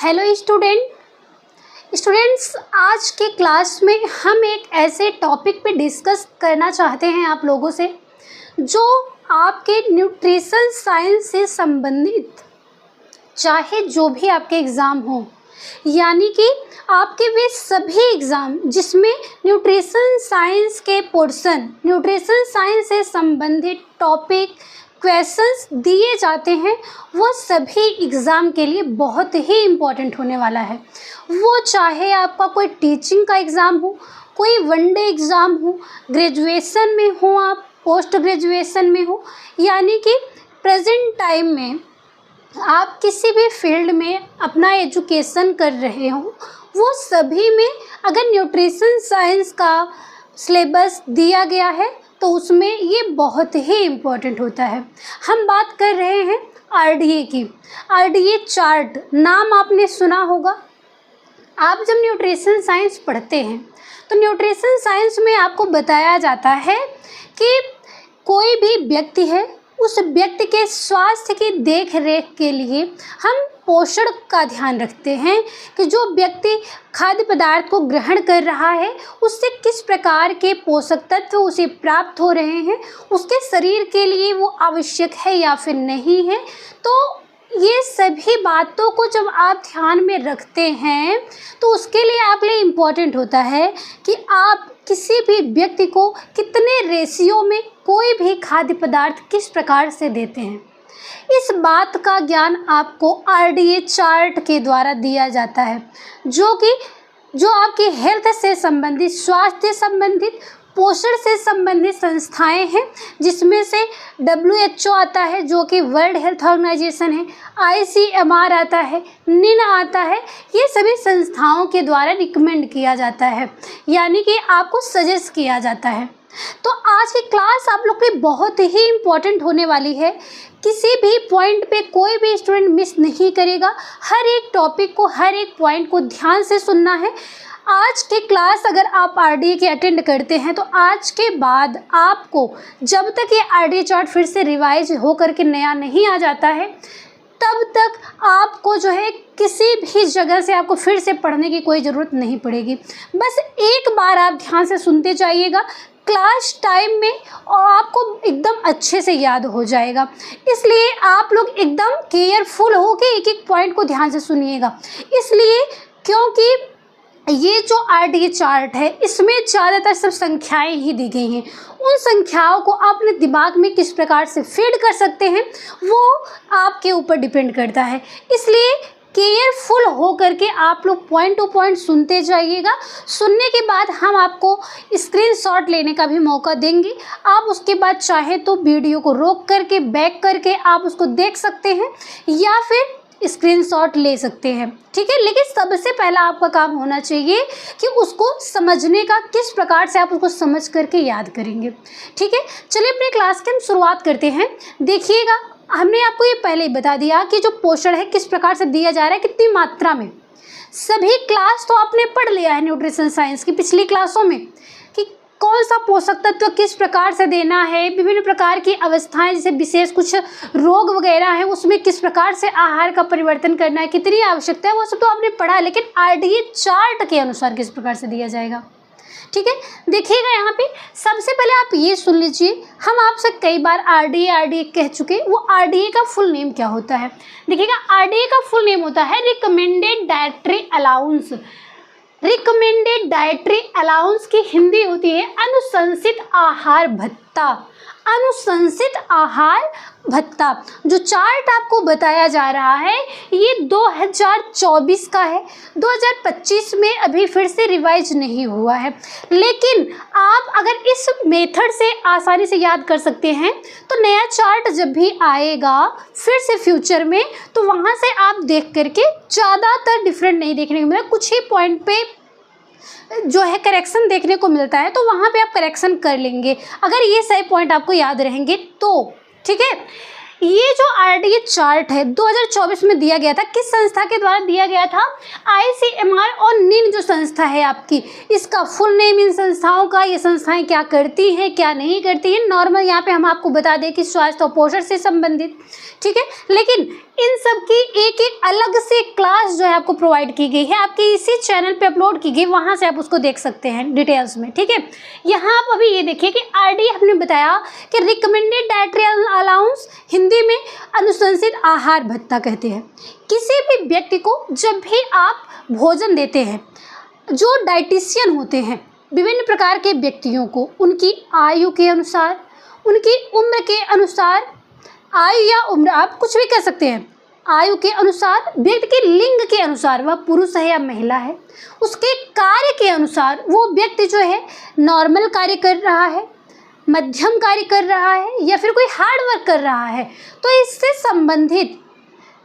Hello students, आज के class में हम एक ऐसे टॉपिक पे डिस्कस करना चाहते हैं आप लोगों से जो आपके न्यूट्रिशन साइंस से संबंधित, चाहे जो भी आपके एग्ज़ाम हो, यानी कि आपके वे सभी एग्ज़ाम जिसमें न्यूट्रिशन साइंस के पोर्शन, न्यूट्रिशन साइंस से संबंधित टॉपिक क्वेश्चंस दिए जाते हैं, वो सभी एग्ज़ाम के लिए बहुत ही इम्पोर्टेंट होने वाला है। वो चाहे आपका कोई टीचिंग का एग्ज़ाम हो, कोई वनडे एग्ज़ाम हो, ग्रेजुएशन में हो, आप पोस्ट ग्रेजुएशन में हो, यानी कि प्रेजेंट टाइम में आप किसी भी फील्ड में अपना एजुकेशन कर रहे हो, वो सभी में अगर न्यूट्रिशन साइंस का सिलेबस दिया गया है तो उसमें ये बहुत ही इम्पोर्टेंट होता है। हम बात कर रहे हैं आरडीए की। आरडीए चार्ट नाम आपने सुना होगा। आप जब न्यूट्रिशन साइंस पढ़ते हैं तो न्यूट्रिशन साइंस में आपको बताया जाता है कि कोई भी व्यक्ति है, उस व्यक्ति के स्वास्थ्य की देख रेख के लिए हम पोषण का ध्यान रखते हैं कि जो व्यक्ति खाद्य पदार्थ को ग्रहण कर रहा है उससे किस प्रकार के पोषक तत्व उसे प्राप्त हो रहे हैं, उसके शरीर के लिए वो आवश्यक है या फिर नहीं है। तो ये सभी बातों को जब आप ध्यान में रखते हैं तो उसके लिए आपके लिए इम्पोर्टेंट होता है कि आप किसी भी व्यक्ति को कितने रेशियो में कोई भी खाद्य पदार्थ किस प्रकार से देते हैं। इस बात का ज्ञान आपको आरडीए चार्ट के द्वारा दिया जाता है, जो आपकी हेल्थ से संबंधित, स्वास्थ्य से संबंधित, पोषण से संबंधित संस्थाएं हैं, जिसमें से WHO आता है जो कि वर्ल्ड हेल्थ ऑर्गेनाइजेशन है, ICMR आता है, निन आता है। ये सभी संस्थाओं के द्वारा रिकमेंड किया जाता है, यानी कि आपको सजेस्ट किया जाता है। तो आज की क्लास आप लोग के लिए बहुत ही इम्पोर्टेंट होने वाली है। किसी भी पॉइंट पे कोई भी स्टूडेंट मिस नहीं करेगा। हर एक टॉपिक को, हर एक पॉइंट को ध्यान से सुनना है। आज के क्लास अगर आप आरडीए के अटेंड करते हैं तो आज के बाद आपको जब तक ये आरडीए चार्ट फिर से रिवाइज हो करके नया नहीं आ जाता है, तब तक आपको जो है किसी भी जगह से आपको फिर से पढ़ने की कोई ज़रूरत नहीं पड़ेगी। बस एक बार आप ध्यान से सुनते जाइएगा क्लास टाइम में और आपको एकदम अच्छे से याद हो जाएगा। इसलिए आप लोग एकदम केयरफुल हो के एक एक पॉइंट को ध्यान से सुनिएगा। इसलिए क्योंकि ये जो आरडीए चार्ट है इसमें ज़्यादातर सब संख्याएं ही दी गई हैं। उन संख्याओं को आप अपने दिमाग में किस प्रकार से फीड कर सकते हैं वो आपके ऊपर डिपेंड करता है। इसलिए केयरफुल हो करके आप लोग पॉइंट टू पॉइंट सुनते जाइएगा। सुनने के बाद हम आपको स्क्रीनशॉट लेने का भी मौका देंगे। आप उसके बाद चाहे तो वीडियो को रोक करके, बैक करके आप उसको देख सकते हैं या फिर स्क्रीनशॉट ले सकते हैं, ठीक है। लेकिन सबसे पहला आपका काम होना चाहिए कि उसको समझने का, किस प्रकार से आप उसको समझ करके याद करेंगे, ठीक है। चलिए अपने क्लास की हम शुरुआत करते हैं। देखिएगा, हमने आपको ये पहले ही बता दिया कि जो पोषण है किस प्रकार से दिया जा रहा है, कितनी मात्रा में। सभी क्लास तो आपने पढ़ लिया है न्यूट्रिशन साइंस की पिछली क्लासों में कि कौन सा पोषक तत्व किस प्रकार से देना है, विभिन्न प्रकार की अवस्थाएं, जैसे विशेष कुछ रोग वगैरह हैं उसमें किस प्रकार से आहार का परिवर्तन करना है, कितनी आवश्यकता है, वो सब तो आपने पढ़ा है। लेकिन आरडीए चार्ट के अनुसार किस प्रकार से दिया जाएगा, ठीक है। देखिएगा यहाँ पे सबसे पहले आप ये सुन लीजिए, हम आपसे कई बार आरडीए कह चुके, वो आरडीए का फुल नेम क्या होता है। देखिएगा, आरडीए का फुल नेम होता है recommended dietary allowance. Recommended dietary allowance की हिंदी होती है अनुशंसित आहार भत्ता। अनुशंसित आहार भत्ता जो चार्ट आपको बताया जा रहा है ये 2024 का है, 2025 में अभी फिर से रिवाइज नहीं हुआ है। लेकिन आप अगर इस मेथड से आसानी से याद कर सकते हैं तो नया चार्ट जब भी आएगा फिर से फ्यूचर में, तो वहाँ से आप देख करके ज़्यादातर डिफरेंट नहीं देखने को मिला। कुछ ही पॉइंट पे जो है करेक्शन देखने को मिलता है, तो वहाँ पे आप करेक्शन कर लेंगे अगर ये सही पॉइंट आपको याद रहेंगे तो, ठीक है। ये जो आरडीए चार्ट है 2024 में दिया गया था, किस संस्था के द्वारा दिया गया था, ICMR और निन जो संस्था है आपकी, इसका फुल नेम इन संस्थाओं का, ये संस्थाएं क्या करती हैं क्या नहीं करती हैं, नॉर्मल यहाँ पे हम आपको बता दें कि स्वास्थ्य और पोषण से संबंधित, ठीक है। लेकिन इन सब की एक एक अलग से क्लास जो है आपको प्रोवाइड की गई है, आपके इसी चैनल पे अपलोड की गई, वहाँ से आप उसको देख सकते हैं डिटेल्स में, ठीक है। यहाँ आप अभी ये देखिए कि आरडी हमने बताया कि रिकमेंडेड डाइटरी अलाउंस हिंदी में अनुशंसित आहार भत्ता कहते हैं। किसी भी व्यक्ति को जब भी आप भोजन देते हैं, जो डाइटिशियन होते हैं विभिन्न प्रकार के व्यक्तियों को उनकी आयु के अनुसार, उनकी उम्र के अनुसार, आयु या उम्र आप कुछ भी कह सकते हैं, आयु के अनुसार, व्यक्ति के लिंग के अनुसार, वह पुरुष है या महिला है, उसके कार्य के अनुसार, वो व्यक्ति जो है नॉर्मल कार्य कर रहा है, मध्यम कार्य कर रहा है या फिर कोई हार्ड वर्क कर रहा है, तो इससे संबंधित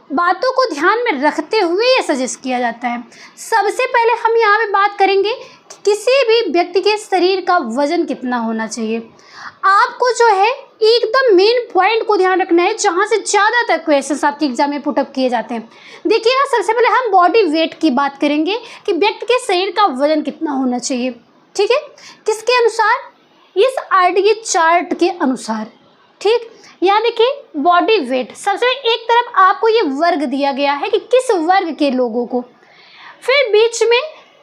बातों को ध्यान में रखते हुए ये सजेस्ट किया जाता है। सबसे पहले हम यहाँ पे बात करेंगे कि किसी भी व्यक्ति के शरीर का वजन कितना होना चाहिए। आपको जो है एकदम मेन पॉइंट को ध्यान रखना है, जहाँ से ज़्यादातर क्वेश्चंस आपके एग्जाम में पुटअप किए जाते हैं। देखिएगा, सबसे पहले हम बॉडी वेट की बात करेंगे कि व्यक्ति के शरीर का वजन कितना होना चाहिए, ठीक है, किसके अनुसार, इस आरडीए चार्ट के अनुसार, ठीक। यहाँ देखिए बॉडी वेट, सबसे एक तरफ आपको ये वर्ग दिया गया है कि किस वर्ग के लोगों को, फिर बीच में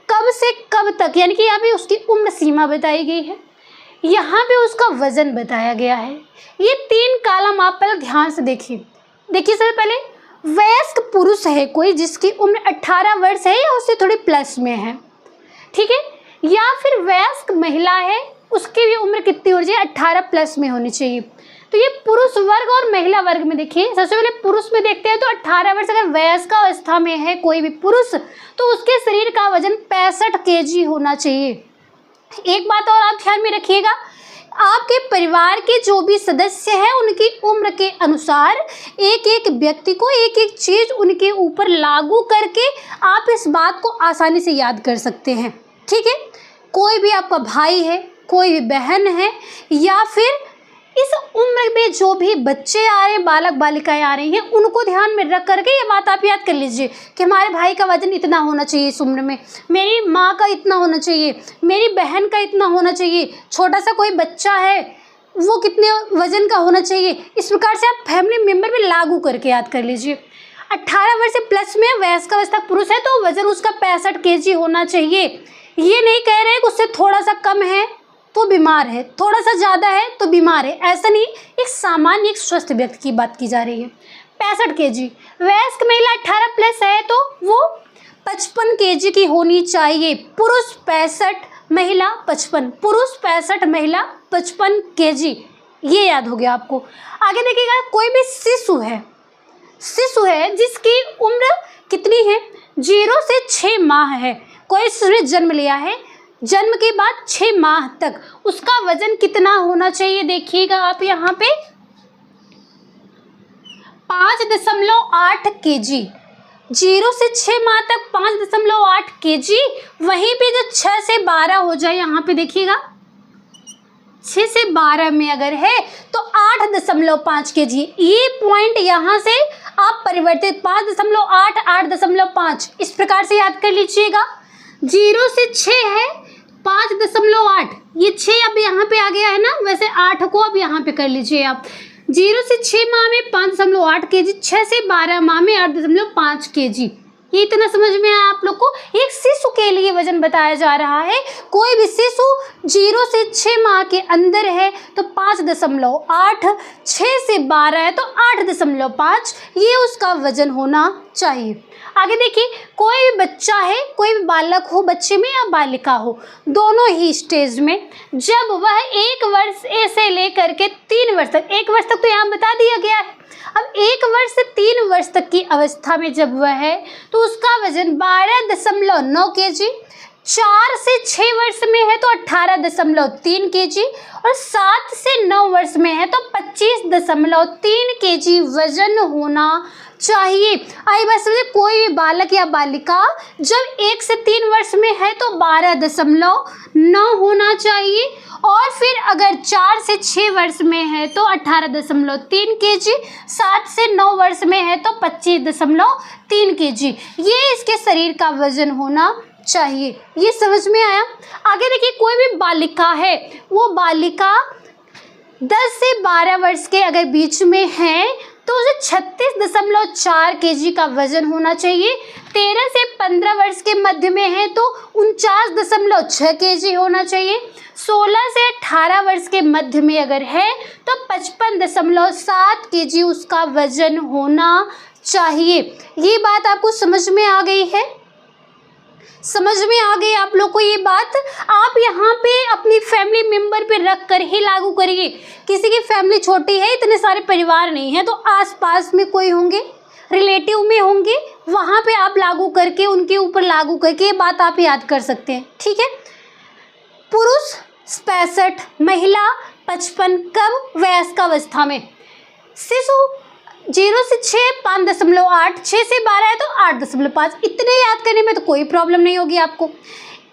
कब से कब तक, यानी कि यहाँ पे उसकी उम्र सीमा बताई गई है, यहाँ पे उसका वजन बताया गया है। ये 3 कॉलम आप पहले ध्यान से देखिए। सबसे पहले वयस्क पुरुष है कोई जिसकी उम्र 18 वर्ष है या उससे थोड़ी प्लस में है, ठीक है, या फिर वयस्क महिला है, उसकी भी उम्र कितनी होनी चाहिए, 18 प्लस में होनी चाहिए। तो ये पुरुष वर्ग और महिला वर्ग में देखिए, सबसे पहले पुरुष में देखते हैं तो 18 वर्ष, अगर वयस्क अवस्था में है कोई भी पुरुष तो उसके शरीर का वजन 65 केजी होना चाहिए। एक बात और आप ध्यान में रखिएगा, आपके परिवार के जो भी सदस्य हैं उनकी उम्र के अनुसार एक एक व्यक्ति को एक एक चीज़ उनके ऊपर लागू करके आप इस बात को आसानी से याद कर सकते हैं, ठीक है। कोई भी आपका भाई है, कोई भी बहन है, या फिर इस उम्र में जो भी बच्चे आ रहे हैं, बालक बालिकाएं आ रही हैं, उनको ध्यान में रख करके ये बात आप याद कर लीजिए कि हमारे भाई का वजन इतना होना चाहिए इस उम्र में, मेरी माँ का इतना होना चाहिए, मेरी बहन का इतना होना चाहिए, छोटा सा कोई बच्चा है वो कितने वजन का होना चाहिए। इस प्रकार से आप फैमिली मेम्बर में लागू करके याद कर लीजिए। 18 वर्ष से प्लस में वयस्क अवस्था पुरुष है तो वजन उसका 65 केजी होना चाहिए। ये नहीं कह रहे कि उससे थोड़ा सा कम है तो बीमार है, थोड़ा सा ज़्यादा है तो बीमार है, ऐसा नहीं, एक सामान्य एक स्वस्थ व्यक्ति की बात की जा रही है। 65 केजी, वयस्क महिला 18 प्लस है तो वो 55 केजी की होनी चाहिए। पुरुष 65, महिला 55, पुरुष 65, महिला 55 केजी, ये याद हो गया आपको। आगे देखिएगा, कोई भी शिशु है जिसकी उम्र कितनी है, 0 से 6 माह है, कोई शिशु ने जन्म लिया है, जन्म के बाद 6 माह तक उसका वजन कितना होना चाहिए, देखिएगा आप यहाँ पे 5.8 केजी, 0 से 6 माह तक 5.8 केजी। वहीं पे जो 6 से 12 हो जाए, यहाँ पे देखिएगा 6 से 12 में अगर है तो 8.5 केजी। ये पॉइंट यहाँ से आप परिवर्तित 5.8, 8.5 इस प्रकार से याद कर लीजिएगा। 0 से 6 है 5.8, ये 6 अब यहाँ पे आ गया है ना, वैसे 8 को अब यहाँ पे कर लीजिए आप। 0 से 6 माह में 5.8 केजी, 6 से 12 माह में 8.5 केजी। ये इतना समझ में आया आप लोग को। एक शिशु के लिए वजन बताया जा रहा है। कोई भी शिशु 0 से 6 माह के अंदर है तो 5.8, 6 से 12 है तो 8.5, ये उसका वजन होना चाहिए। आगे देखिए, कोई भी बच्चा है, कोई भी बालक हो, बच्चे में या बालिका हो, दोनों ही स्टेज में, जब वह 1 वर्ष से लेकर के 3 वर्ष तक, 1 वर्ष तक तो यहाँ बता दिया गया है, अब 1 वर्ष से 3 वर्ष तक की अवस्था में जब वह है तो उसका वजन 12.9 केजी, 4 से 6 वर्ष में है तो 18.3 केजी और 7 से 9 वर्ष में है तो 25.3 केजी वजन होना चाहिए। आई बात समझे, कोई भी बालक या बालिका जब 1 से 3 वर्ष में है तो 12.9 होना चाहिए और फिर अगर 4 से 6 वर्ष में है तो 18.3 केजी, 7 से 9 वर्ष में है तो 25.3 केजी, ये इसके शरीर का वजन होना चाहिए। ये समझ में आया। आगे देखिए, कोई भी बालिका है, वो बालिका 10 से 12 वर्ष के अगर बीच में है तो उसे 36.4 kg का वजन होना चाहिए। 13 से 15 वर्ष के मध्य में है तो 49.6 kg होना चाहिए। 16 से 18 वर्ष के मध्य में अगर है तो 55.7 kg उसका वजन होना चाहिए। ये बात आपको समझ में आ गई है? समझ में आ गई आप लोग को ये बात? आप यहाँ पे अपनी फैमिली मेंबर पे रख कर ही लागू करिए। किसी की फैमिली छोटी है, इतने सारे परिवार नहीं है, तो आसपास में कोई होंगे, रिलेटिव में होंगे, वहाँ पे आप लागू करके उनके ऊपर लागू करके ये बात आप याद कर सकते हैं। ठीक है। पुरुष 65, महिला 55, कब? वयस्क अवस्था में। शिशु 0 से 6 5.8, 6 से 12 है तो 8.5। इतने याद करने में तो कोई प्रॉब्लम नहीं होगी आपको।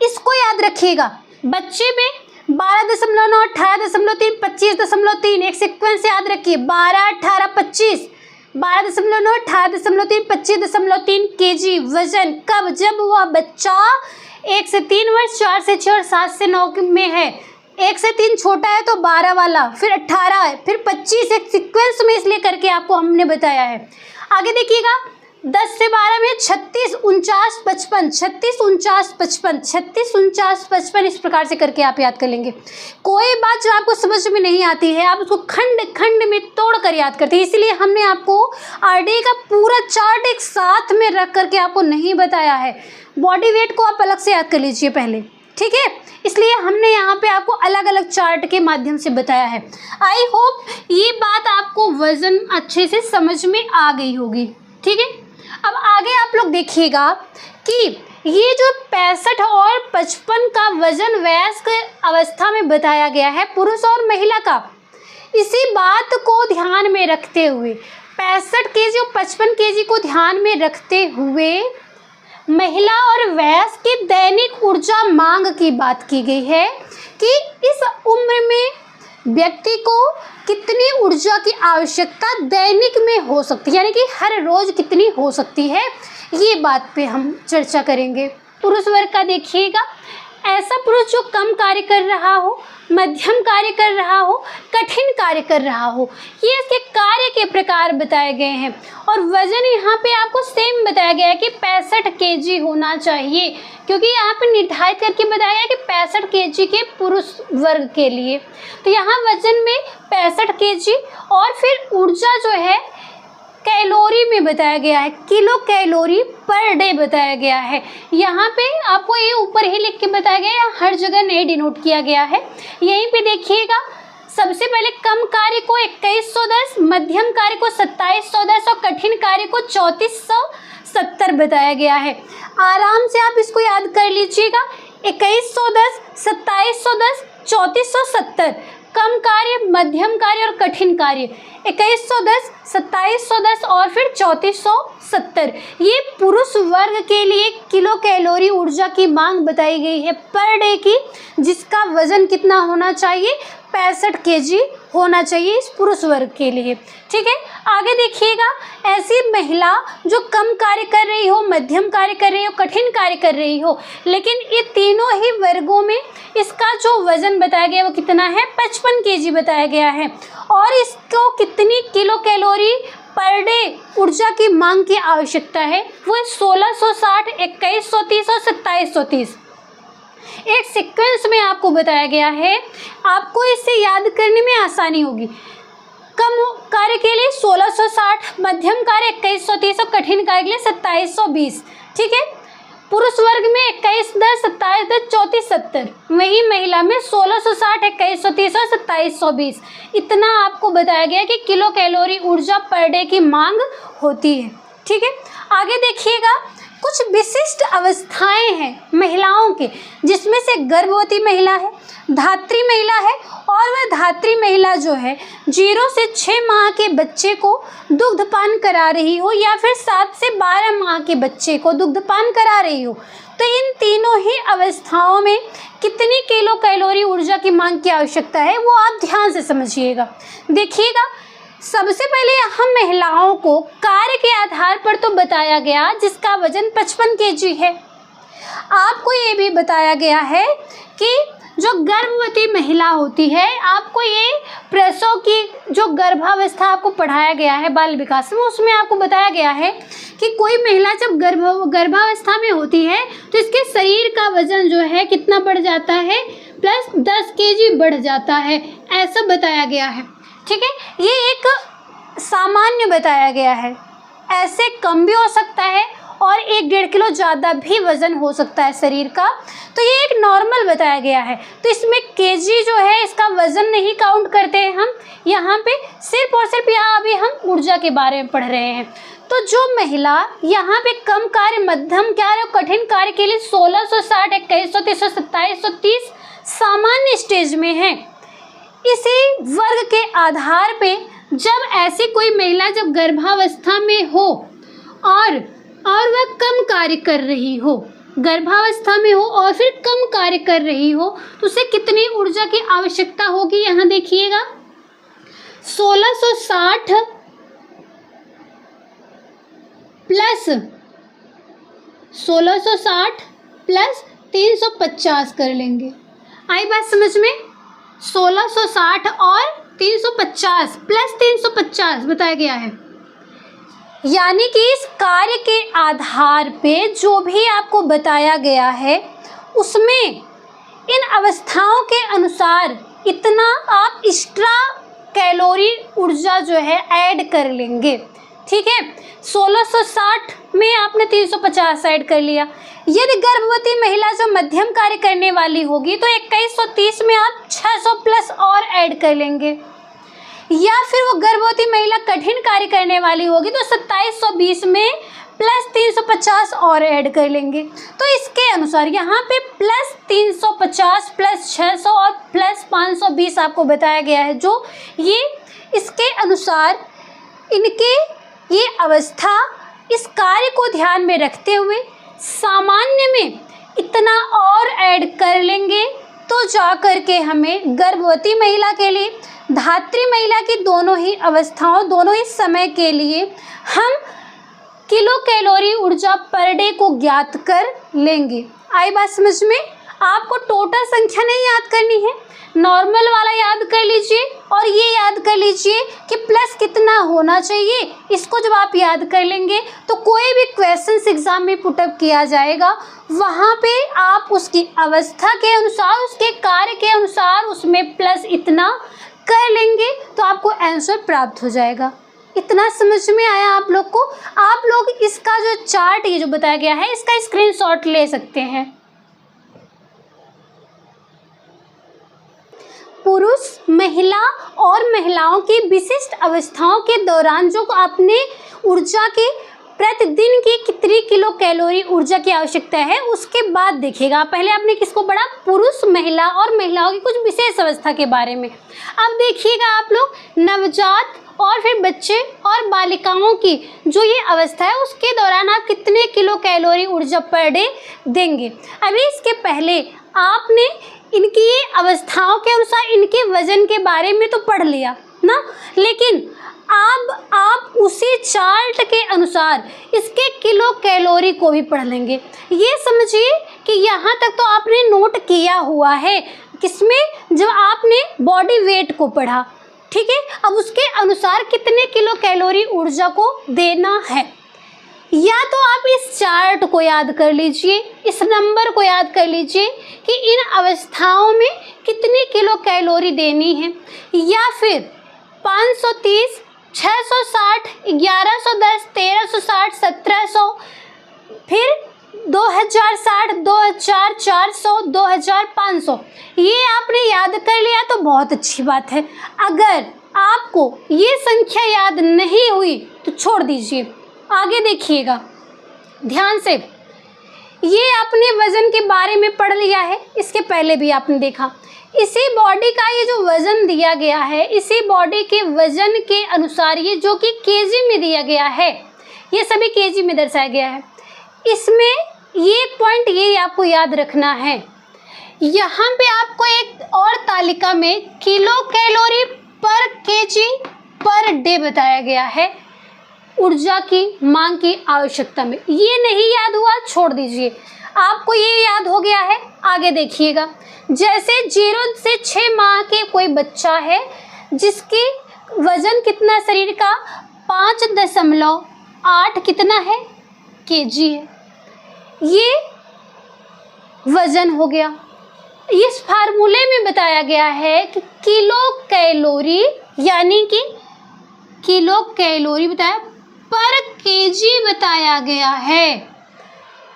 इसको याद रखिएगा। बच्चे में 12.9, 18.3, 25.3, एक सीक्वेंस याद रखिए। 12, 18, 25, 12.9, 18.3, 25.3 kg वजन। कब? जब वह बच्चा 1 से 3 वर्ष, 4 से 6 और 7 से 9 में है। 1 से 3 छोटा है तो 12 वाला, फिर 18 है, फिर 25, एक सीक्वेंस में इसलिए करके आपको हमने बताया है। आगे देखिएगा, 10 से 12 में 36, 49, 55, 36, 49, 55, 36, 49, 55, इस प्रकार से करके आप याद कर लेंगे। कोई बात जो आपको समझ में नहीं आती है आप उसको खंड खंड में तोड़ कर याद करते हैं। इसलिए हमने आपको आरडी का पूरा चार्ट एक साथ में रख करके आपको नहीं बताया है। बॉडी वेट को आप अलग से याद कर लीजिए पहले, ठीक है? इसलिए हमने यहाँ पे आपको अलग अलग चार्ट के माध्यम से बताया है। आई होप ये बात आपको वजन अच्छे से समझ में आ गई होगी। ठीक है। अब आगे आप लोग देखिएगा कि ये जो 65 और 55 का वजन वयस्क अवस्था में बताया गया है पुरुष और महिला का, इसी बात को ध्यान में रखते हुए 65 kg और 55 kg को ध्यान में रखते हुए महिला और वयस्क की दैनिक ऊर्जा मांग की बात की गई है कि इस उम्र में व्यक्ति को कितनी ऊर्जा की आवश्यकता दैनिक में हो सकती है, यानी कि हर रोज कितनी हो सकती है, ये बात पे हम चर्चा करेंगे। पुरुष वर्ग का देखिएगा, ऐसा पुरुष जो कम कार्य कर रहा हो, मध्यम कार्य कर रहा हो, कठिन कार्य कर रहा हो, ये इसके कार्य के प्रकार बताए गए हैं। और वजन यहाँ पे आपको सेम बताया गया है कि 65 kg होना चाहिए, क्योंकि यहाँ पे निर्धारित करके बताया गया है कि 65 kg के पुरुष वर्ग के लिए। तो यहाँ वजन में 65 kg और फिर ऊर्जा जो है कैलोरी में बताया गया है, किलो कैलोरी पर डे बताया गया है। यहाँ पे आपको ये ऊपर ही लिख के बताया गया है, हर जगह नहीं डिनोट किया गया है। यहीं पे देखिएगा, सबसे पहले कम कार्य को 2110, मध्यम कार्य को 2710 और कठिन कार्य को 3470 बताया गया है। आराम से आप इसको याद कर लीजिएगा, 2110, 2710, 3470, कम कार्य, मध्यम कार्य और कठिन कार्य, 2110, 2710 और फिर 3470। ये पुरुष वर्ग के लिए किलो कैलोरी ऊर्जा की मांग बताई गई है पर डे की, जिसका वजन कितना होना चाहिए? 65 kg होना चाहिए इस पुरुष वर्ग के लिए। ठीक है। आगे देखिएगा, ऐसी महिला जो कम कार्य कर रही हो, मध्यम कार्य कर रही हो, कठिन कार्य कर रही हो, लेकिन ये तीनों ही वर्गों में इसका जो वजन बताया गया वो कितना है? 55 kg बताया गया है। और इसको कितनी किलो कैलोरी पर डे ऊर्जा की मांग की आवश्यकता है? वो 1660, 2130 और 2730। एक सीक्वेंस में आपको बताया गया है, आपको इसे याद करने में आसानी होगी। कम कार्य के लिए 1660, मध्यम कार्य 2130 और कठिन कार्य के लिए 2720। ठीक है। पुरुष वर्ग में 2110, 2710, 3470, वही महिला में 1660, 2130 और 2720। इतना आपको बताया गया कि किलो कैलोरी ऊर्जा पर डे की मांग होती है। ठीक है। आगे देखिएगा, कुछ विशिष्ट अवस्थाएं हैं महिलाओं के, जिसमें से गर्भवती महिला है, धात्री महिला है, और वह धात्री महिला जो है 0 से 6 माह के बच्चे को दुग्धपान करा रही हो या फिर 7 से 12 माह के बच्चे को दुग्धपान करा रही हो, तो इन तीनों ही अवस्थाओं में कितनी किलो कैलोरी ऊर्जा की मांग की आवश्यकता है वो आप ध्यान से समझिएगा। देखिएगा, सबसे पहले यहाँ महिलाओं को कार्य के आधार पर तो बताया गया जिसका वजन 55 kg है। आपको ये भी बताया गया है कि जो गर्भवती महिला होती है, आपको ये प्रसव की जो गर्भावस्था आपको पढ़ाया गया है बाल विकास में, उसमें आपको बताया गया है कि कोई महिला जब गर्भावस्था में होती है तो इसके शरीर का वजन जो है कितना बढ़ जाता है, प्लस 10 केजी बढ़ जाता है, ऐसा बताया गया है। ठीक है, ये एक सामान्य बताया गया है, ऐसे कम भी हो सकता है और 1-1.5 किलो ज़्यादा भी वज़न हो सकता है शरीर का, तो ये एक नॉर्मल बताया गया है। तो इसमें केजी जो है इसका वज़न नहीं काउंट करते हैं हम यहाँ पे, सिर्फ और सिर्फ यहाँ अभी हम ऊर्जा के बारे में पढ़ रहे हैं। तो जो महिला यहाँ पे कम कार्य, मध्यम कार्य और कठिन कार्य के लिए 1660, 2100, 300, 2730 सामान्य स्टेज में है, इसी वर्ग के आधार पे जब ऐसी कोई महिला जब गर्भावस्था में हो और वह कम कार्य कर रही हो, गर्भावस्था में हो और फिर कम कार्य कर रही हो, तो उसे कितनी ऊर्जा की आवश्यकता होगी, यहाँ देखिएगा 1660 प्लस 350 कर लेंगे। आई बात समझ में? 1660 और 350 प्लस 350 बताया गया है, यानी कि इस कार्य के आधार पे जो भी आपको बताया गया है उसमें इन अवस्थाओं के अनुसार इतना आप एक्स्ट्रा कैलोरी ऊर्जा जो है ऐड कर लेंगे। ठीक है, 1660 में आपने 350 ऐड कर लिया। यदि गर्भवती महिला जो मध्यम कार्य करने वाली होगी तो 2130 में आप 600 प्लस और ऐड कर लेंगे, या फिर वो गर्भवती महिला कठिन कार्य करने वाली होगी तो 2720 में प्लस 350 और ऐड कर लेंगे। तो इसके अनुसार यहाँ पे प्लस 350 प्लस 600 और प्लस 520 आपको बताया गया है, जो ये इसके अनुसार इनके ये अवस्था इस कार्य को ध्यान में रखते हुए सामान्य में इतना और ऐड कर लेंगे, तो जा कर के हमें गर्भवती महिला के लिए, धात्री महिला की दोनों ही अवस्थाओं, दोनों ही समय के लिए हम किलो कैलोरी ऊर्जा पर डे को ज्ञात कर लेंगे। आई बात समझ में? आपको टोटल संख्या नहीं याद करनी है, नॉर्मल वाला याद कर लीजिए और ये याद कर लीजिए कि प्लस कितना होना चाहिए। इसको जब आप याद कर लेंगे तो कोई भी क्वेश्चन एग्जाम में पुटअप किया जाएगा, वहाँ पे आप उसकी अवस्था के अनुसार, उसके कार्य के अनुसार उसमें प्लस इतना कर लेंगे तो आपको आंसर प्राप्त हो जाएगा। इतना समझ में आया आप लोग को? आप लोग इसका जो चार्ट ये जो बताया गया है इसका स्क्रीनशॉट ले सकते हैं। पुरुष, महिला और महिलाओं की विशिष्ट अवस्थाओं के दौरान जो अपने ऊर्जा के प्रतिदिन की कितनी किलो कैलोरी ऊर्जा की आवश्यकता है उसके बाद देखिएगा। पहले आपने किसको पढ़ा? पुरुष, महिला और महिलाओं की कुछ विशेष अवस्था के बारे में। अब देखिएगा आप लोग नवजात और फिर बच्चे और बालिकाओं की जो ये अवस्था है उसके दौरान आप कितने किलो कैलोरी ऊर्जा पर डे देंगे। अभी इसके पहले आपने इनकी ये अवस्थाओं के अनुसार इनके वजन के बारे में तो पढ़ लिया ना, लेकिन अब आप उसी चार्ट के अनुसार इसके किलो कैलोरी को भी पढ़ लेंगे। ये समझिए कि यहाँ तक तो आपने नोट किया हुआ है, किसमें? जब आपने बॉडी वेट को पढ़ा। ठीक है, अब उसके अनुसार कितने किलो कैलोरी ऊर्जा को देना है, या तो आप इस चार्ट को याद कर लीजिए, इस नंबर को याद कर लीजिए कि इन अवस्थाओं में कितनी किलो कैलोरी देनी है, या फिर 530, 660, 1110, 1360, 1700, फिर 2060, 2400, 2500, ये आपने याद कर लिया तो बहुत अच्छी बात है। अगर आपको ये संख्या याद नहीं हुई तो छोड़ दीजिए, आगे देखिएगा ध्यान से। ये आपने वज़न के बारे में पढ़ लिया है, इसके पहले भी आपने देखा। इसी बॉडी का ये जो वज़न दिया गया है, इसी बॉडी के वज़न के अनुसार ये जो कि केजी में दिया गया है, ये सभी केजी में दर्शाया गया है। इसमें ये पॉइंट ये आपको याद रखना है, यहाँ पे आपको एक और तालिका में किलो कैलोरी पर केजी पर डे बताया गया है। ऊर्जा की मांग की आवश्यकता में। ये नहीं याद हुआ, छोड़ दीजिए। आपको ये याद हो गया है, आगे देखिएगा। जैसे 0 से 6 माह के कोई बच्चा है जिसकी वजन कितना शरीर का 5.8 कितना है केजी है। ये वजन हो गया। इस फार्मूले में बताया गया है कि किलो कैलोरी, यानी कि किलो कैलोरी बताया पर केजी बताया गया है,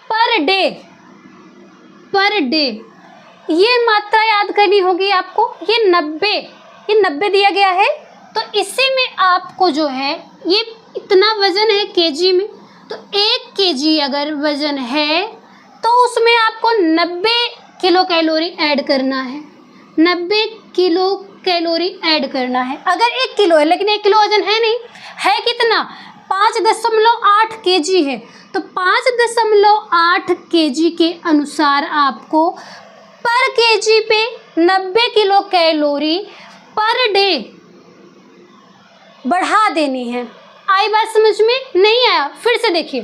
पर डे। ये मात्रा याद करनी होगी आपको। ये 90 दिया गया है, तो इसी में आपको जो है ये इतना वजन है केजी में, तो 1 केजी अगर वजन है तो उसमें आपको 90 किलो कैलोरी ऐड करना है। 90 किलो कैलोरी ऐड करना है। अगर 1 किलो है, लेकिन 1 किलो वजन है नहीं, है कितना 5.8 केजी है, तो 5.8 केजी के अनुसार आपको पर केजी पे 90 किलो कैलोरी पर डे बढ़ा देनी है। आई बात समझ में? नहीं आया? फिर से देखिए,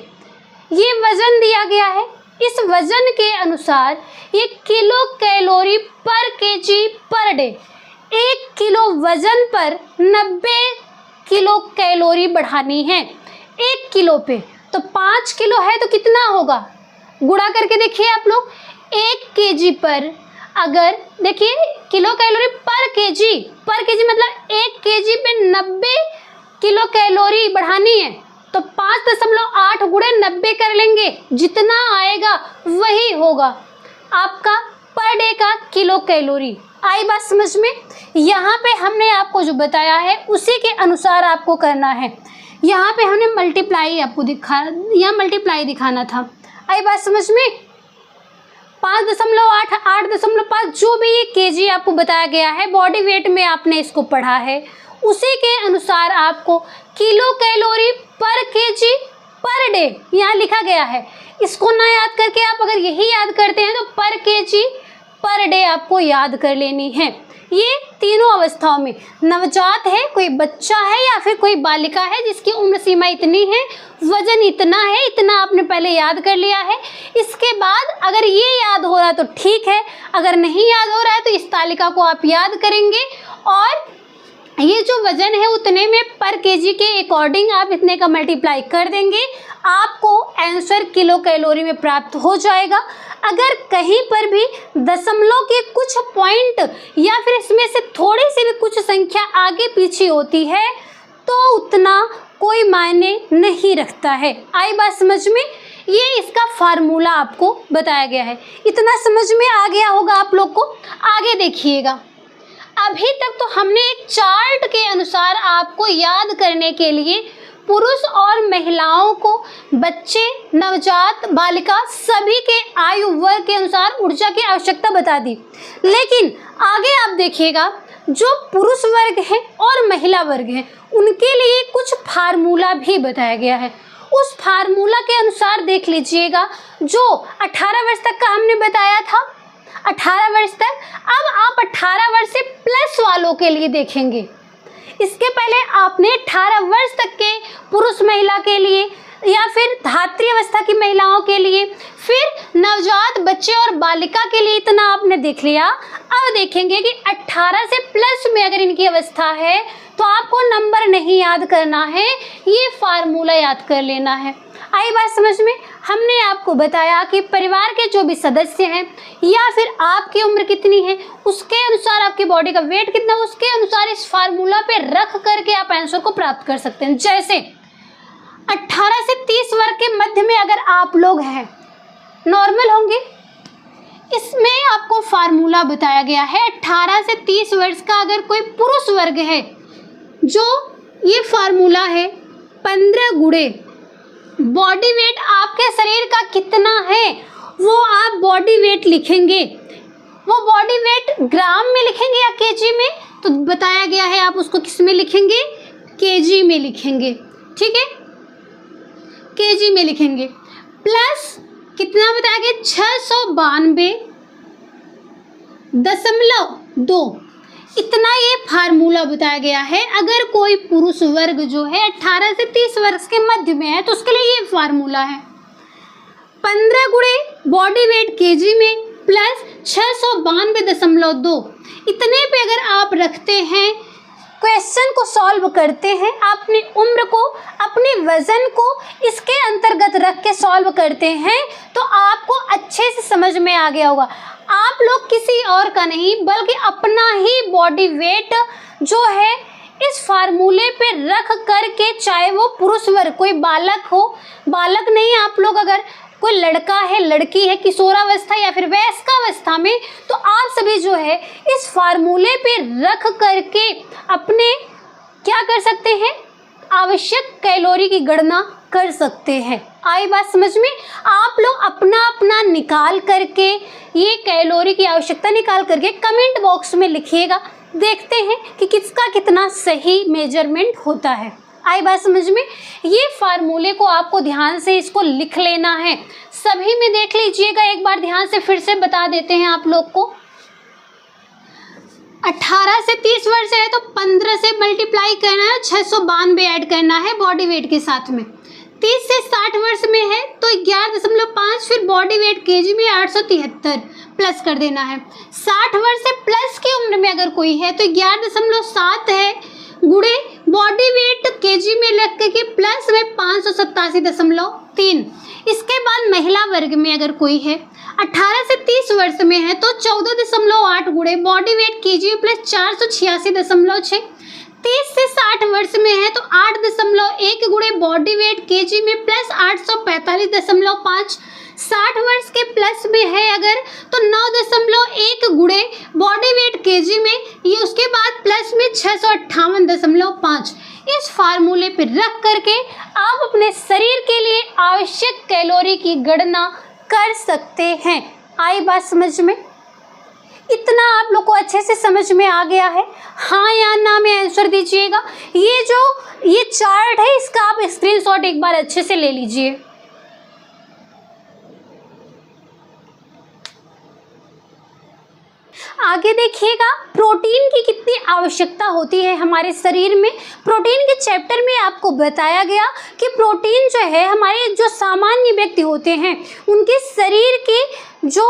ये वजन दिया गया है, इस वजन के अनुसार ये किलो कैलोरी पर केजी पर डे, 1 किलो वजन पर 90 किलो कैलोरी बढ़ानी है 1 किलो पे। तो 5 किलो है तो कितना होगा, गुणा करके देखिए आप लोग। 1 केजी पर अगर देखिए किलो कैलोरी पर केजी मतलब 1 केजी पे 90 किलो कैलोरी बढ़ानी है, तो 5.8 गुणे 90 कर लेंगे, जितना आएगा वही होगा आपका पर डे का किलो कैलोरी। आई बात समझ में? यहाँ पे हमने आपको जो बताया है उसी के अनुसार आपको करना है। यहाँ पे हमने मल्टीप्लाई आपको यहाँ मल्टीप्लाई दिखाना था। आई बात समझ में? 5.8 8.5 जो भी ये केजी आपको बताया गया है, बॉडी वेट में आपने इसको पढ़ा है, उसी के अनुसार आपको किलो कैलोरी पर केजी पर डे यहाँ लिखा गया है। इसको ना याद करके आप अगर यही याद करते हैं तो पर केजी पर डे आपको याद कर लेनी है। ये तीनों अवस्थाओं में, नवजात है, कोई बच्चा है या फिर कोई बालिका है जिसकी उम्र सीमा इतनी है, वजन इतना है, इतना आपने पहले याद कर लिया है। इसके बाद अगर ये याद हो रहा है तो ठीक है, अगर नहीं याद हो रहा है तो इस तालिका को आप याद करेंगे और ये जो वजन है उतने में पर केजी के अकॉर्डिंग आप इतने का मल्टीप्लाई कर देंगे, आपको आंसर किलो कैलोरी में प्राप्त हो जाएगा। अगर कहीं पर भी दशमलव के कुछ पॉइंट या फिर इसमें से थोड़ी सी भी कुछ संख्या आगे पीछे होती है तो उतना कोई मायने नहीं रखता है। आई बात समझ में? ये इसका फार्मूला आपको बताया गया है। इतना समझ में आ गया होगा आप लोग को। आगे देखिएगा, अभी तक तो हमने एक चार्ट के अनुसार आपको याद करने के लिए पुरुष और महिलाओं को, बच्चे, नवजात, बालिका सभी के आयु वर्ग के अनुसार ऊर्जा की आवश्यकता बता दी। लेकिन आगे आप देखिएगा, जो पुरुष वर्ग है और महिला वर्ग है उनके लिए कुछ फार्मूला भी बताया गया है। उस फार्मूला के अनुसार देख लीजिएगा, जो 18 वर्ष तक का हमने बताया था, 18 वर्ष तक। अब आप 18 वर्ष से प्लस वालों के लिए देखेंगे। इसके पहले आपने 18 वर्ष तक के पुरुष महिला के लिए या फिर धात्री अवस्था की महिलाओं के लिए, फिर नवजात बच्चे और बालिका के लिए इतना आपने देख लिया। अब देखेंगे कि 18 से प्लस में अगर इनकी अवस्था है तो आपको नंबर नहीं याद करना है, ये फार्मूला याद कर लेना है। आई बात समझ में? हमने आपको बताया कि परिवार के जो भी सदस्य हैं या फिर आपकी उम्र कितनी है उसके अनुसार, आपकी बॉडी का वेट कितना, उसके अनुसार इस फार्मूला पे रख करके आप आंसर को प्राप्त कर सकते हैं। जैसे 18 से 30 वर्ग के मध्य में अगर आप लोग हैं, नॉर्मल होंगे, इसमें आपको फार्मूला बताया गया है। 18 से 30 वर्ष का अगर कोई पुरुष वर्ग है, जो ये फार्मूला है 15 गुणे बॉडी वेट आपके शरीर का कितना है वो आप बॉडी वेट लिखेंगे। वो बॉडी वेट ग्राम में लिखेंगे या केजी में, तो बताया गया है आप उसको किस में लिखेंगे, केजी में लिखेंगे। ठीक है, केजी में लिखेंगे। प्लस कितना बताया गया, 692.2। इतना ये फार्मूला बताया गया है। अगर कोई पुरुष वर्ग जो है 18 से 30 वर्ष के मध्य में है तो उसके लिए ये फार्मूला है 15 गुणे बॉडी वेट केजी में प्लस 692.2। इतने पे अगर आप रखते हैं, क्वेश्चन को सॉल्व करते हैं, अपनी उम्र को, अपने वजन को इसके अंतर्गत रख के सॉल्व करते हैं तो आपको अच्छे से समझ में आ गया होगा। आप लोग किसी और का नहीं बल्कि अपना ही बॉडी वेट जो है इस फार्मूले पे रख करके, चाहे वो पुरुष वर्ग, कोई बालक हो, बालक नहीं, आप लोग अगर कोई लड़का है, लड़की है, किशोरावस्था या फिर वयस्कावस्था में, तो आप सभी जो है इस फार्मूले पे रख करके अपने क्या कर सकते हैं, आवश्यक कैलोरी की गणना कर सकते हैं। आई बात समझ में? आप लोग अपना अपना निकाल करके ये कैलोरी की आवश्यकता निकाल करके कमेंट बॉक्स में लिखिएगा। देखते हैं कि किसका कितना सही मेजरमेंट होता है। आई बात समझ में? ये फार्मूले को आपको ध्यान से इसको लिख लेना है। सभी में देख लीजिएगा, एक बार ध्यान से फिर से बता देते हैं आप लोग को। 18 से 30 वर्ष है तो 15 से मल्टीप्लाई करना है, 692 ऐड करना है बॉडी वेट के साथ में। 30 से 60 वर्ष में है तो 11.5, फिर बॉडी वेट केजी में 873 प्लस कर देना है। 60 वर्ष से प्लस की उम्र में अगर कोई है तो 11.7 है, गुणे बॉडी वेट केजी में लग के प्लस में 587.3। इसके बाद महिला वर्ग में अगर कोई है 18 से 30 वर्ष में है तो 14.8 गुणे बॉडी वेट केजी प्लस 486.6। 30 से 60 वर्ष में है तो 8.1 गुणे बॉडी वेट केजी में प्लस 845.5। 60 वर्ष के प्लस में है अगर तो 9.1 गुणे बॉडी वेट केजी में, ये उसके बाद प्लस में 658.5। इस फार्मूले पे रख करके आप अपने शरीर के लिए आवश्यक कैलोरी की गणना कर सकते हैं। आई बात समझ में? इतना आप लोग को अच्छे से समझ में आ गया है? हाँ या ना में आंसर दीजिएगा। ये चार्ट है, इसका आप स्क्रीनशॉट एक बार अच्छे से ले लीजिए। आगे देखिएगा, प्रोटीन की कितनी आवश्यकता होती है हमारे शरीर में। प्रोटीन के चैप्टर में आपको बताया गया कि प्रोटीन जो है हमारे जो सामान्य व्यक्ति होते हैं उनके शरीर के जो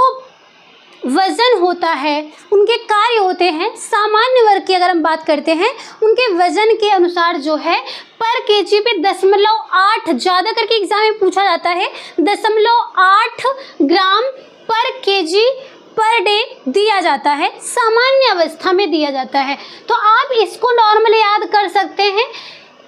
वज़न होता है, उनके कार्य होते हैं, सामान्य वर्ग की अगर हम बात करते हैं उनके वज़न के अनुसार जो है पर केजी पे 0.8, ज़्यादा करके एग्जाम में पूछा जाता है 0.8 ग्राम पर केजी पर डे दिया जाता है, सामान्य अवस्था में दिया जाता है। तो आप इसको नॉर्मल याद कर सकते हैं।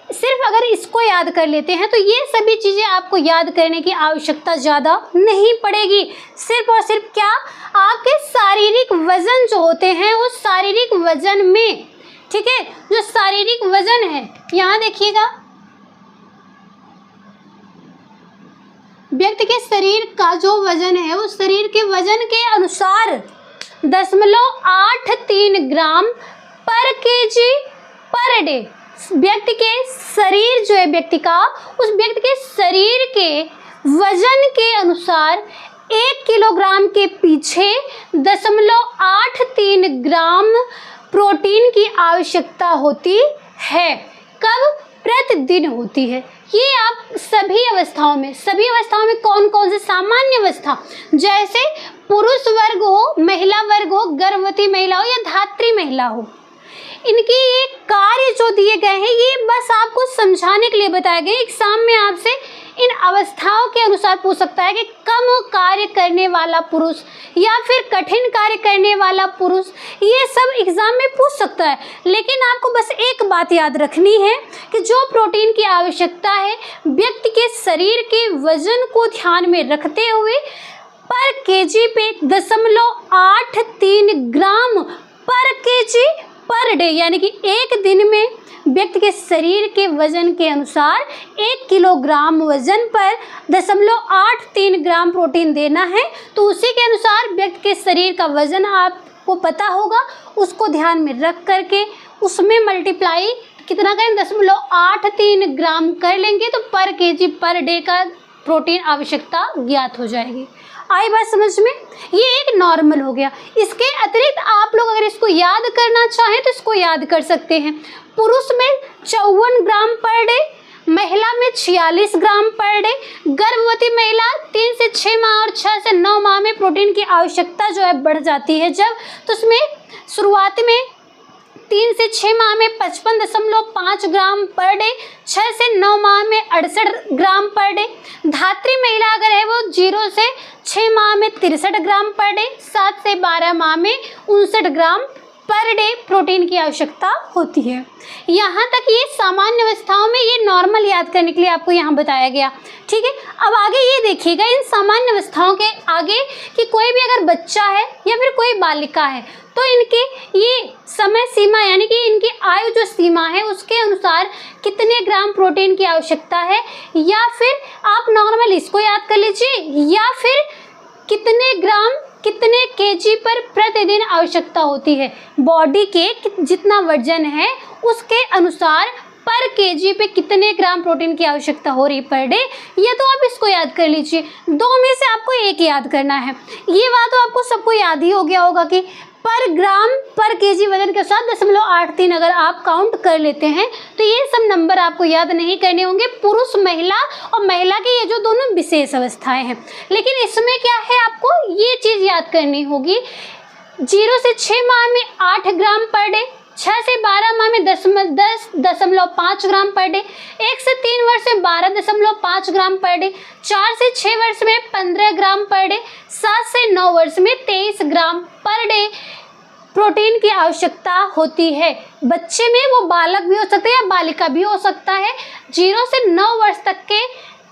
सिर्फ अगर इसको याद कर लेते हैं तो ये सभी चीज़ें आपको याद करने की आवश्यकता ज़्यादा नहीं पड़ेगी। सिर्फ और सिर्फ क्या, आपके शारीरिक वजन जो होते हैं उस शारीरिक वजन में, ठीक है, जो शारीरिक वजन है, यहाँ देखिएगा, व्यक्ति के शरीर का जो वजन है उस शरीर के वजन के अनुसार 0.83 ग्राम पर केजी पर डे व्यक्ति के शरीर जो है व्यक्ति का, उस व्यक्ति के शरीर के वजन के अनुसार 1 किलोग्राम के पीछे 0.83 ग्राम प्रोटीन की आवश्यकता होती है। कब? प्रतिदिन होती है। ये आप सभी अवस्थाओं में कौन कौन से सामान्य अवस्था, जैसे पुरुष वर्ग हो, महिला वर्ग हो, गर्भवती महिला हो या धात्री महिला हो, इनकी ये कार्य जो दिए गए हैं ये बस आपको समझाने के लिए बताए गए। एग्जाम में आपसे इन अवस्थाओं के अनुसार पूछ सकता है कि कम कार्य करने वाला पुरुष या फिर कठिन कार्य करने वाला पुरुष, ये सब एग्जाम में पूछ सकता है। लेकिन आपको बस एक बात याद रखनी है कि जो प्रोटीन की आवश्यकता है व्यक्ति के शरीर के वजन को ध्यान में रखते हुए पर केजी पे 0.83 ग्राम पर केजी पर डे, यानी कि एक दिन में व्यक्ति के शरीर के वजन के अनुसार 1 किलोग्राम वजन पर 0.83 ग्राम प्रोटीन देना है। तो उसी के अनुसार व्यक्ति के शरीर का वजन आपको पता होगा, उसको ध्यान में रख करके उसमें मल्टीप्लाई कितना करें, 0.83 ग्राम कर लेंगे तो पर केजी पर डे का प्रोटीन आवश्यकता ज्ञात हो जाएगी। आई बात समझ में? ये एक नॉर्मल हो गया। इसके अतिरिक्त आप लोग अगर इसको याद करना चाहें तो इसको याद कर सकते हैं। पुरुष में 54 ग्राम पर डे, महिला में 46 ग्राम पर डे। गर्भवती महिला 3 से 6 माह और 6 से 9 माह में प्रोटीन की आवश्यकता जो है बढ़ जाती है जब, तो उसमें शुरुआत में 3 से 6 माह में 55.5 ग्राम पर डे, 6 से 9 माह में 68 ग्राम पर डे। धात्री महिला अगर है वो 0 से 6 माह में 63 ग्राम पर डे, 7 से 12 माह में 59 ग्राम पर डे प्रोटीन की आवश्यकता होती है। यहाँ तक ये सामान्य अवस्थाओं में, ये नॉर्मल याद करने के लिए आपको यहाँ बताया गया। ठीक है, अब आगे ये देखिएगा इन सामान्य अवस्थाओं के आगे कि कोई भी अगर बच्चा है या फिर कोई बालिका है तो इनके ये समय सीमा यानी कि इनकी आयु जो सीमा है उसके अनुसार कितने ग्राम प्रोटीन की आवश्यकता है, या फिर आप नॉर्मल इसको याद कर लीजिए, या फिर कितने ग्राम कितने केजी पर प्रतिदिन आवश्यकता होती है। बॉडी के जितना वजन है उसके अनुसार पर केजी पे कितने ग्राम प्रोटीन की आवश्यकता हो रही पर डे, या तो आप इसको याद कर लीजिए। दो में से आपको एक याद करना है। ये बात तो आपको सबको याद ही हो गया होगा कि पर ग्राम पर केजी वजन के साथ 0.83 अगर आप काउंट कर लेते हैं तो ये सब नंबर आपको याद नहीं करने होंगे। पुरुष महिला और महिला के ये जो दोनों विशेष अवस्थाएं हैं, लेकिन इसमें क्या है आपको ये चीज़ याद करनी होगी। 0 से 6 माह में 8 ग्राम पर डे, 6 से 12 माह में 10.5 ग्राम पर डे, 1 से 3 वर्ष में 12.5 ग्राम पर डे, 4 से 6 वर्ष में 15 ग्राम पर डे, 7 से 9 वर्ष में 23 ग्राम पर डे प्रोटीन की आवश्यकता होती है। बच्चे में वो बालक भी हो सकता है या बालिका भी हो सकता है। 0 से 9 वर्ष तक के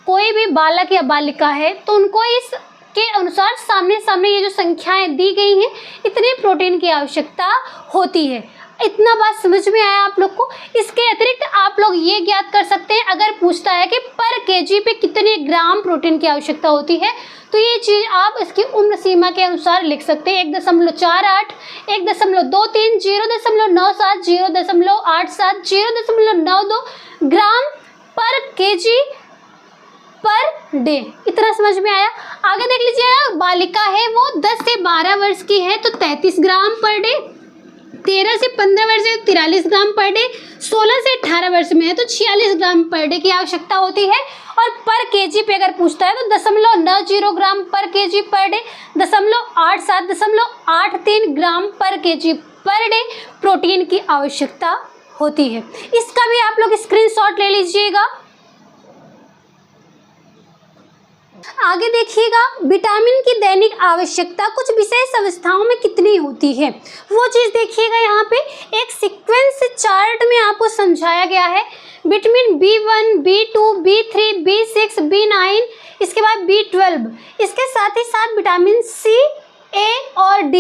कोई भी बालक या बालिका है तो उनको इस के अनुसार सामने सामने ये जो संख्याएं दी गई हैं इतने प्रोटीन की आवश्यकता होती है। इतना बात समझ में आया आप लोग को? इसके अतिरिक्त आप लोग ये ज्ञात कर सकते हैं, अगर पूछता है कि पर केजी पे कितने ग्राम प्रोटीन की आवश्यकता होती है तो ये चीज़ आप इसकी उम्र सीमा के अनुसार लिख सकते हैं। 1.48, 1.23, 0.97, 0.87, 0.92 ग्राम पर केजी पर डे। इतना समझ में आया? आगे देख लीजिएगा, बालिका है वो 10 से 12 वर्ष की है तो 33 ग्राम पर डे, 13 से 15 वर्ष है 43 ग्राम पर डे, 16 से 18 वर्ष में है तो 46 ग्राम पर डे की आवश्यकता होती है। और पर केजी पे अगर पूछता है तो 0.90 ग्राम पर केजी पर डे, 0.87, 0.83 ग्राम पर केजी पर डे प्रोटीन की आवश्यकता होती है। इसका भी आप लोग स्क्रीनशॉट ले लीजिएगा। आगे देखिएगा, विटामिन की दैनिक आवश्यकता कुछ विशेष अवस्थाओं में कितनी होती है वो चीज़ देखिएगा। यहाँ पे एक सीक्वेंस चार्ट में आपको समझाया गया है। Vitamin B1, B2, B3, B6, B9, इसके बाद B12, इसके साथ ही साथ विटामिन C, A और D,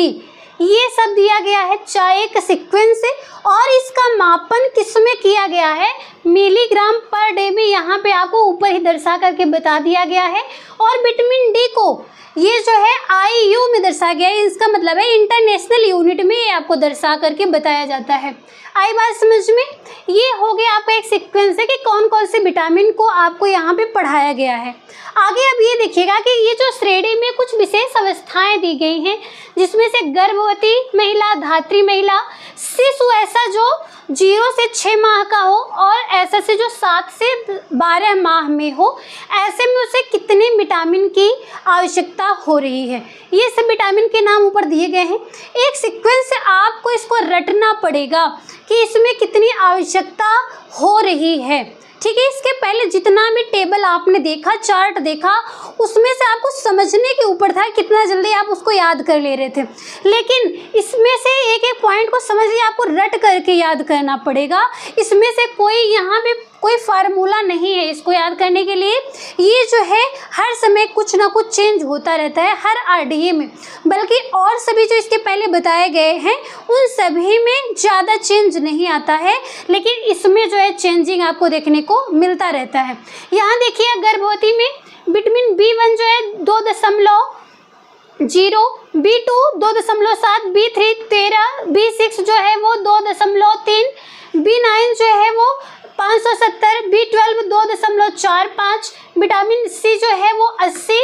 ये सब दिया गया है चाहे एक सीक्वेंस से। और इसका मापन किस में किया गया है? मिलीग्राम पर डे में यहाँ पे आपको ऊपर ही दर्शा करके बता दिया गया है। और विटामिन डी को ये जो है IU में दर्शाया गया है, इसका मतलब है इंटरनेशनल यूनिट में ये आपको दर्शा करके बताया जाता है। आई बात समझ में? ये हो गया आपका एक सीक्वेंस है कि कौन कौन से विटामिन को आपको यहाँ पे पढ़ाया गया है। आगे अब ये देखिएगा कि ये जो श्रेणी में कुछ विशेष अवस्थाएं दी गई हैं जिसमें से गर्भवती महिला, धात्री महिला, शिशु ऐसा जो 0 से 6 माह का हो और ऐसा से जो 7 से 12 माह में हो, ऐसे में उसे कितने विटामिन की आवश्यकता हो रही है। ये सब विटामिन के नाम ऊपर दिए गए हैं। एक सीक्वेंस से आपको इसको रटना पड़ेगा कि इसमें कितनी आवश्यकता हो रही है। ठीक है, इसके पहले जितना भी टेबल आपने देखा, चार्ट देखा, उसमें से आपको समझने के ऊपर था कितना जल्दी आप उसको याद कर ले रहे थे, लेकिन इसमें से एक एक पॉइंट को समझिए आपको रट करके याद करना पड़ेगा। इसमें से कोई यहाँ पे कोई फार्मूला नहीं है इसको याद करने के लिए। ये जो है हर समय कुछ ना कुछ चेंज होता रहता है हर RDA में, बल्कि और सभी जो इसके पहले बताए गए हैं उन सभी में ज़्यादा चेंज नहीं आता है, लेकिन इसमें जो है चेंजिंग आपको देखने को मिलता रहता है। यहाँ देखिए, गर्भवती में विटामिन B1 जो है 2.0, B2 2.7, B3 13, B6 जो है वो 2.3, B9 जो है वो 570, B12 2.45, विटामिन C जो है वो 80,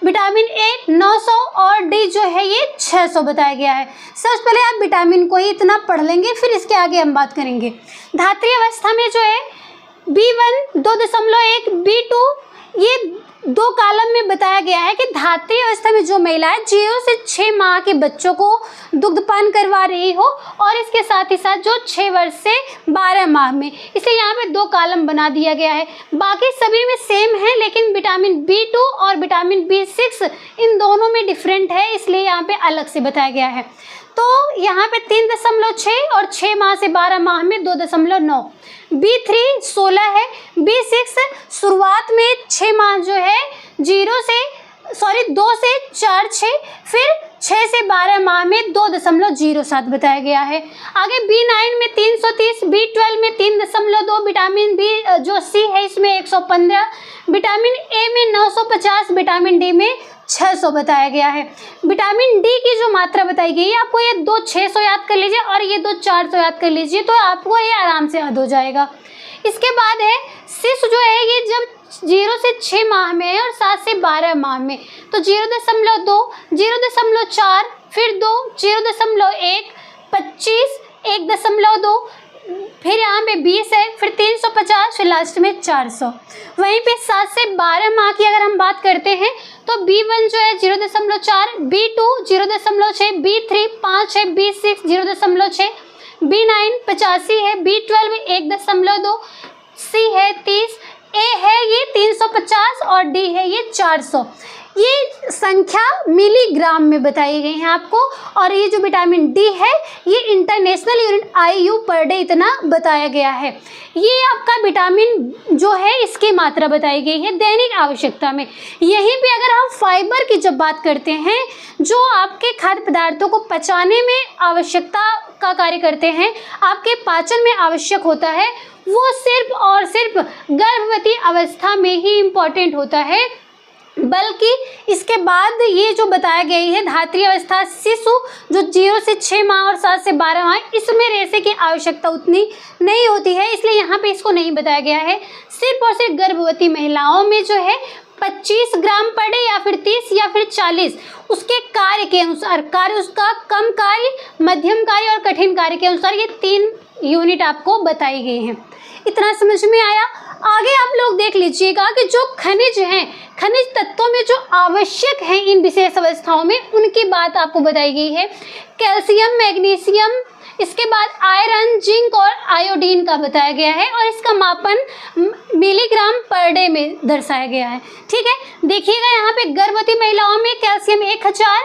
विटामिन ए 900 और डी जो है ये 600 बताया गया है। सबसे पहले आप विटामिन को ही इतना पढ़ लेंगे, फिर इसके आगे हम बात करेंगे। धात्रीय अवस्था में जो है B1 2.1, B2 ये 2 कॉलम में बताया गया है कि धात्रीय अवस्था में जो महिलाएं 0 से 6 माह के बच्चों को दुग्धपान करवा रही हो और इसके साथ ही साथ जो 6 वर्ष से 12 माह में, इसलिए यहाँ पे 2 कॉलम बना दिया गया है। बाकी सभी में सेम है, लेकिन विटामिन B2 और विटामिन B6 इन दोनों में डिफरेंट है, इसलिए यहाँ पे अलग से बताया गया है। तो यहाँ पे 3.6 और 6 माह से 12 माह में 2.9। B3 16 है। B6 शुरुआत में 6 माह जो है 2 से 4 6, फिर 6 से 12 माह में 2.07 बताया गया है। आगे B9 में 330, B12 में 3.2, विटामिन बी जो सी है इसमें 115, विटामिन ए में 950, विटामिन डी में 600 बताया गया है। विटामिन डी की जो मात्रा बताई गई है, आपको ये 2 600 याद कर लीजिए और ये 2 400 याद कर लीजिए, तो आपको ये आराम से याद हो जाएगा। इसके बाद है शिशु जो है ये जब 0 से 6 माह में है और 7 से 12 माह में, तो 0.2, 0.4, फिर 2, 0.1, 25, 1.2, फिर यहाँ पे 20 है, फिर 350, फिर लास्ट में 400। वहीं पे 7 से 12 माह की अगर हम बात करते हैं तो B1 जो है 0.4, B2 0.6, B3 5 है, B6 0.6, B9 85 है, B12 1.2, C है 30, A है ये 350 और D है ये 400। ये संख्या मिलीग्राम में बताई गई है आपको, और ये जो विटामिन डी है ये international unit IU per day इतना बताया गया है। ये आपका विटामिन जो है इसकी मात्रा बताई गई है दैनिक आवश्यकता में। यहीं पे अगर हम फाइबर की जब बात करते हैं, जो आपके खाद्य पदार्थों को पचाने में आवश्यकता का कार्य करते हैं, आपके पाचन में आवश्यक होता है, वो सिर्फ और सिर्फ गर्भवती अवस्था में ही इम्पॉर्टेंट होता है। बल्कि इसके बाद ये जो बताया गई है धात्रीय अवस्था शिशु जो 0 से 6 माह और 7 से 12 माह, इसमें रेशे की आवश्यकता उतनी नहीं होती है, इसलिए यहाँ पे इसको नहीं बताया गया है। सिर्फ और सिर्फ गर्भवती महिलाओं में जो है 25 ग्राम पर डे या फिर 30 या फिर 40 उसके कार्य के अनुसार, कार्य उसका कम कार्य, मध्यम कार्य और कठिन कार्य के अनुसार ये 3 यूनिट आपको बताई गई हैं। इतना समझ में आया? आगे आप लोग देख लीजिएगा कि जो खनिज हैं, खनिज तत्वों में जो आवश्यक हैं इन विशेष अवस्थाओं में, उनकी बात आपको बताई गई है। कैल्शियम, मैग्नीशियम, इसके बाद आयरन, जिंक और आयोडीन का बताया गया है और इसका मापन मिलीग्राम पर डे में दर्शाया गया है। ठीक है, देखिएगा यहाँ पे गर्भवती महिलाओं में कैल्शियम 1000,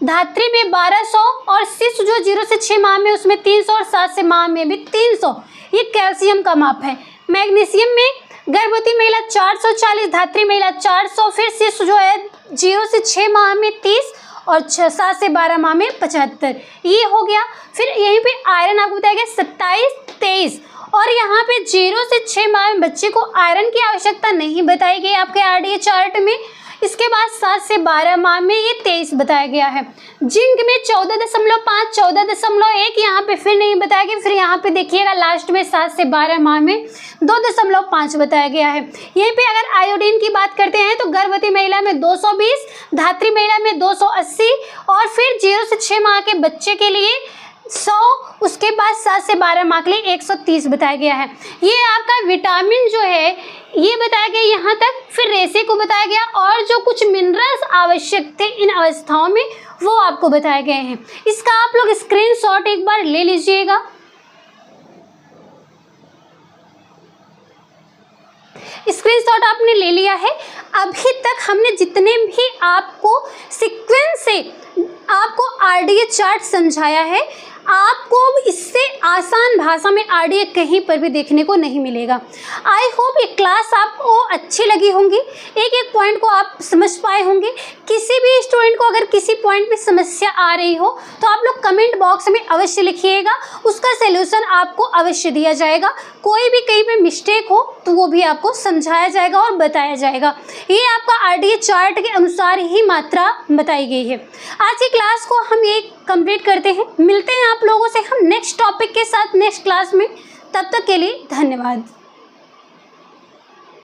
धात्री में 1200 और शिशु जो 0 से 6 माह में उसमें 300 और 7 से माह में भी 300, ये कैल्शियम का माप है। मैग्नीशियम में गर्भवती महिला 440, धात्री महिला 400, फिर शिशु जो है 0 से 6 माह में 30 और 7 से 12 माह में 75, ये हो गया। फिर यहीं पे आयरन आपको बताया गया 27, 23 और यहाँ पे 0 से 6 माह में बच्चे को आयरन की आवश्यकता नहीं बताई गई आपके RDA चार्ट में। इसके बाद 7 से 12 माह में ये 23 बताया गया है। जिंक में 14.5, 14.1 यहाँ पे फिर नहीं बताया गया। फिर यहाँ पे देखिएगा लास्ट में 7 से 12 माह में 2.5 बताया गया है। यहीं पे अगर आयोडीन की बात करते हैं तो गर्भवती महिला में 220, धात्री महिला में 280 और फिर 0 से 6 माह के बच्चे के लिए 100, उसके बाद 7 से 12 माह के लिए 130 बताया गया है। ये आपका विटामिन जो है ये बताया गया यहाँ तक, फिर रेशे को बताया गया और जो कुछ मिनरल्स आवश्यक थे इन अवस्थाओं में वो आपको बताए गए हैं। इसका आप लोग स्क्रीनशॉट एक बार ले लीजिएगा। स्क्रीनशॉट आपने ले लिया है। अभी तक हमने जितने भी आपको सीक्वेंस से आपको RDA चार्ट समझाया है, आपको इससे आसान भाषा में RDA कहीं पर भी देखने को नहीं मिलेगा। आई होप ये क्लास आपको अच्छी लगी होंगी, एक एक पॉइंट को आप समझ पाए होंगे। किसी भी स्टूडेंट को अगर किसी पॉइंट पे समस्या आ रही हो तो आप लोग कमेंट बॉक्स में अवश्य लिखिएगा, उसका सलूशन आपको अवश्य दिया जाएगा। कोई भी कहीं पे मिस्टेक हो तो वो भी आपको समझाया जाएगा और बताया जाएगा। ये आपका RDA चार्ट के अनुसार ही मात्रा बताई गई है। आज की क्लास को हम ये कंप्लीट करते हैं। मिलते हैं आप लोगों से हम नेक्स्ट टॉपिक के साथ नेक्स्ट क्लास में। तब तक के लिए धन्यवाद।